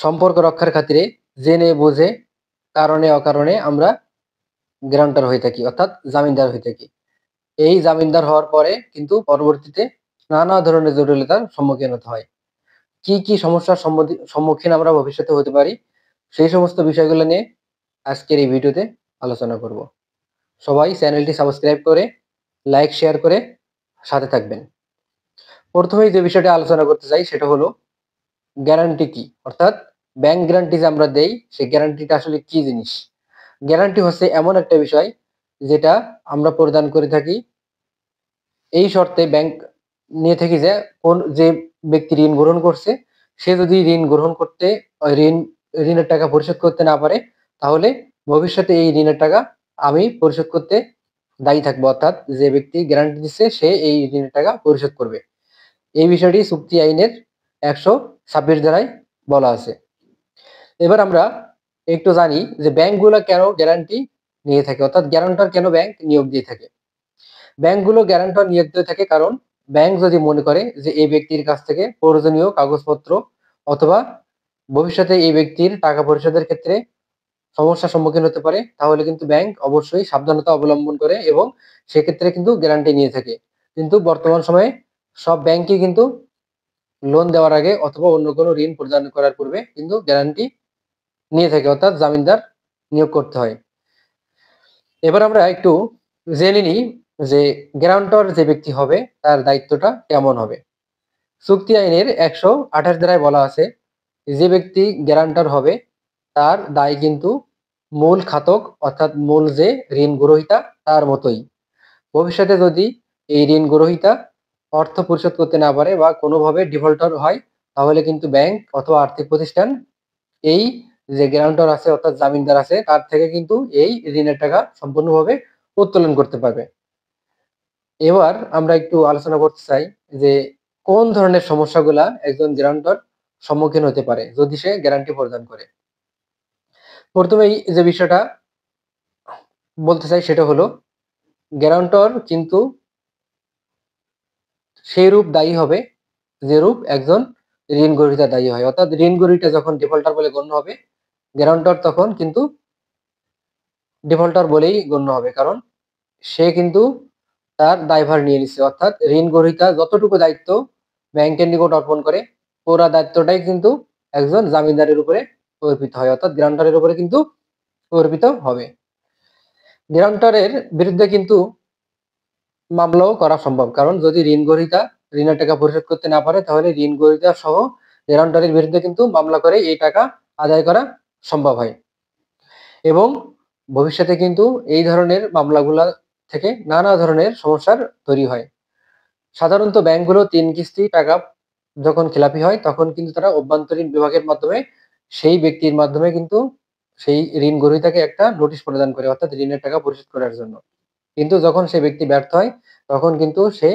সম্পর্ক রক্ষার খাতিরে জেনে বুঝে কারণে অকারণে আমরা গ্যারান্টার হয়ে থাকি, অর্থাৎ জামিনদার হয়ে থাকি। এই জামিনদার হওয়ার পরে কিন্তু পরবর্তীতে নানা ধরনের জটিলতার সম্মুখীন হতে হয়। কি কি সমস্যার সম্মুখীন আমরা ভবিষ্যতে হতে পারি, সেই সমস্ত বিষয়গুলো নিয়ে আজকের এই ভিডিওতে আলোচনা করব। সবাই চ্যানেলটি সাবস্ক্রাইব করে লাইক শেয়ার করে সাথে থাকবেন। প্রথমেই যে বিষয়টা আলোচনা করতে চাই সেটা হলো গ্যারান্টি কি, অর্থাৎ ব্যাংক গ্যারান্টি যে আমরা দেই সেই গ্যারান্টিটা আসলে কি জিনিস। গ্যারান্টি হচ্ছে এমন একটা বিষয় যেটা আমরা প্রদান করে থাকি এই শর্তে ব্যাংক নিয়ে থাকি যে কোন যে ব্যক্তি ঋণ গ্রহণ করছে সে যদি ঋণ গ্রহণ করতে ঋণের টাকা পরিশোধ করতে না পারে, তাহলে ভবিষ্যতে এই ঋণের টাকা আমি পরিশোধ করতে দায়ী থাকবো, অর্থাৎ যে ব্যক্তি গ্যারান্টি দিচ্ছে সে এই ঋণের টাকা পরিশোধ করবে। এই বিষয়টি চুক্তি আইনের 126 ধারায় বলা আছে। এবার আমরা একটু জানি যে ব্যাংকগুলো কেন গ্যারান্টি নিয়ে থাকে, অর্থাৎ গ্যারান্টর কেন ব্যাংক নিয়োগ দিয়ে থাকে। ব্যাংকগুলো গ্যারান্টর নিয়োগ দিয়ে থাকে কারণ ব্যাংক যদি মনে করে যে এই ব্যক্তির কাছ থেকে প্রয়োজনীয় কাগজপত্র অথবা ভবিষ্যতে এই ব্যক্তির টাকা পরিশোধের ক্ষেত্রে সমস্যার সম্মুখীন হতে পারে, তাহলে কিন্তু ব্যাংক অবশ্যই সাবধানতা অবলম্বন করে এবং সেক্ষেত্রে কিন্তু গ্যারান্টি নিয়ে থাকে। কিন্তু বর্তমান সময়ে সব ব্যাংকই কিন্তু লোন দেওয়ার আগে অথবা অন্য কোনো ঋণ প্রদান করার পূর্বে কিন্তু গ্যারান্টি নিয়ে থাকে, অর্থাৎ জামিনদার নিয়োগ করতে হয়। এবার আমরা একটু জেনে নিই যে গ্যারান্টর যে ব্যক্তি হবে তার দায়িত্বটা কেমন হবে। চুক্তি আইনের 128 ধারায় বলা আছে যে ব্যক্তি গ্যারান্টর হবে তার দায় কিন্তু মূল খাতক অর্থাৎ মূল যে ঋণ গ্রহীতা তার মতোই। ভবিষ্যতে যদি এই ঋণ গ্রহীতা অর্থ পরিশোধ করতে না পারে বা কোনোভাবে ডিফল্টার হয়, তাহলে কিন্তু ব্যাংক অথবা আর্থিক প্রতিষ্ঠান এই যে গ্যারান্টর আছে অর্থাৎ জামিনদার আছে তার থেকে কিন্তু এই ঋণের টাকা সম্পূর্ণভাবে উত্তোলন করতে পারবে। এবার আমরা একটু আলোচনা করতে চাই যে কোন ধরনের সমস্যাগুলা একজন গ্যারান্টর সম্মুখীন হতে পারে যদি সে গ্যারান্টি প্রদান করে। প্রথমেই যে বিষয়টা বলতে চাই সেটা হলো গ্যারান্টর কিন্তু সেই রূপ দায়ী হবে যে রূপ একজন ঋণ গ্রহীতা দায়ী হয়, অর্থাৎ ঋণ গ্রহীতা যখন ডিফল্টার বলে গণ্য হবে গ্যারান্টর তখন কিন্তু ডিফল্টার বলেই গণ্য হবে, কারণ সে কিন্তু তার দায়ভার নিয়ে নিচ্ছে, অর্থাৎ ঋণ গ্রহীতা যতটুকু দায়িত্ব ব্যাংকের নিকট অর্পণ করে পুরা দায়িত্বটাই কিন্তু একজন জামিনদারের উপরে অর্পিত হয়, অর্থাৎ গ্যারান্টরের উপরে কিন্তু অর্পিত হবে। গ্যারান্টরের বিরুদ্ধে কিন্তু মামলাও করা সম্ভব, কারণ যদি ঋণ গ্রহীতা ঋণের টাকা পরিশোধ করতে না পারে তাহলে ঋণ গ্রহীতা সহ গ্যারান্টরের বিরুদ্ধে কিন্তু মামলা করে এই টাকা আদায় করা সম্ভব হয়। এবং ভবিষ্যতে কিন্তু এই ধরনের মামলাগুলা থেকে নানা ধরনের সমস্যার তৈরি হয়। সাধারণত ব্যাংকগুলো 3 কিস্তি টাকা যখন খেলাপি হয় তখন কিন্তু তারা অভ্যন্তরীণ বিভাগের মাধ্যমে সেই ব্যক্তির মাধ্যমে কিন্তু সেই ঋণ গ্রহীতাকে একটা নোটিশ প্রদান করে, অর্থাৎ ঋণের টাকা পরিশোধ করার জন্য। কিন্তু যখন সে ব্যক্তি ব্যর্থ হয় তখন কিন্তু সে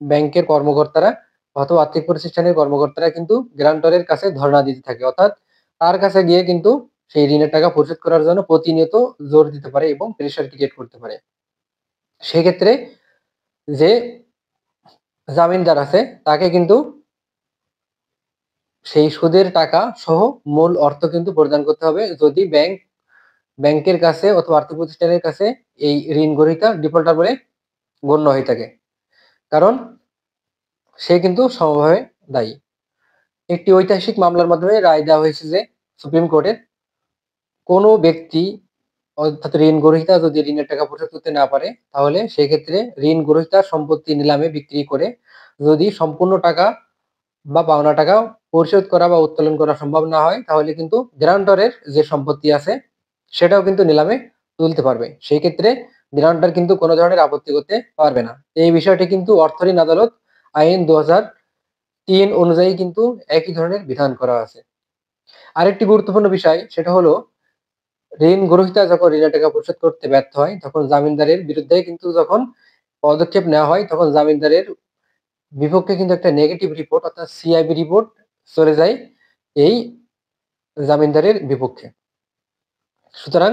ব্যাংকের কর্মকর্তারা অথবা আর্থিক প্রতিষ্ঠানের কর্মকর্তারা কিন্তু গ্যারান্টরের কাছে ধর্ণা দিতে থাকে, অর্থাৎ তার কাছে গিয়ে কিন্তু সেই ঋণের টাকা পরিশোধ করার জন্য প্রতিনিয়ত জোর দিতে পারে এবং প্রেশার ক্রিয়েট করতে পারে। সেক্ষেত্রে যে জামিনদার আছে তাকে কিন্তু সেই সুদের টাকা সহ মূল অর্থ কিন্তু প্রদান করতে হবে যদি ব্যাংকের কাছে অথবা আর্থিক প্রতিষ্ঠানের কাছে এই ঋণ গ্রহীতা ডিফল্টার বলে গণ্য হয়ে থাকে, কারণ সে কিন্তু সমভাবে দায়ী। একটি ঐতিহাসিক মামলার মাধ্যমে রায় দেওয়া হয়েছে যে সুপ্রিম কোর্টের কোনো ব্যক্তি অর্থাৎ ঋণ গ্রহীতা যদি ঋণের টাকা পরিশোধ করতে না পারে তাহলে সেক্ষেত্রে ঋণ গ্রহীতার সম্পত্তি নিলামে বিক্রি করে যদি সম্পূর্ণ টাকা বা পাওনা টাকা পরিশোধ করা বা উত্তোলন করা সম্ভব না হয় তাহলে কিন্তু গ্যারান্টরের যে সম্পত্তি আছে সেটাও কিন্তু নিলামে তুলতে পারবে। সেই ক্ষেত্রে গ্যারান্টর কিন্তু কোনো ধরনের আপত্তি করতে পারবে না। এই বিষয়টি কিন্তু অর্থ ঋণ আদালত আইন 2003 অনুযায়ী কিন্তু একই ধরনের বিধান করা আছে। আরেকটি গুরুত্বপূর্ণ বিষয় সেটা হলো ঋণ গ্রহীতা যখন ঋণের টাকা পরিশোধ করতে ব্যর্থ হয় তখন জামিনদারের বিরুদ্ধে কিন্তু যখন পদক্ষেপ নেওয়া হয় তখন জামিনদারের বিপক্ষে কিন্তু একটা নেগেটিভ রিপোর্ট অর্থাৎ সিআইবি রিপোর্ট চলে যায় এই জামিনদারের বিপক্ষে। সুতরাং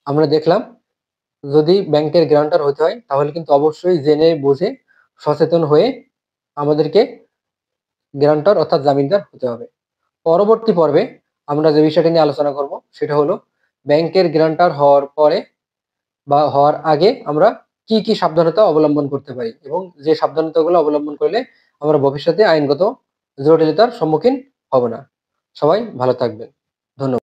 আমরা দেখলাম যদি ব্যাংকের গ্যারান্টার হতে হয় তাহলে কিন্তু অবশ্যই জেনে বুঝে সচেতন হয়ে আমাদেরকে গ্যারান্টার অর্থাৎ জামিনদার হতে হবে। পরবর্তী পর্বে আমরা যে বিষয়টা নিয়ে আলোচনা করব সেটা হলো ব্যাংকের গ্রান্টার হওয়ার পরে বা হওয়ার আগে আমরা কি কি সাবধানতা অবলম্বন করতে পারি এবং যে সাবধানতাগুলো অবলম্বন করলে আমরা ভবিষ্যতে আইনগত জটিলতার সম্মুখীন হব না। সবাই ভালো থাকবেন। ধন্যবাদ।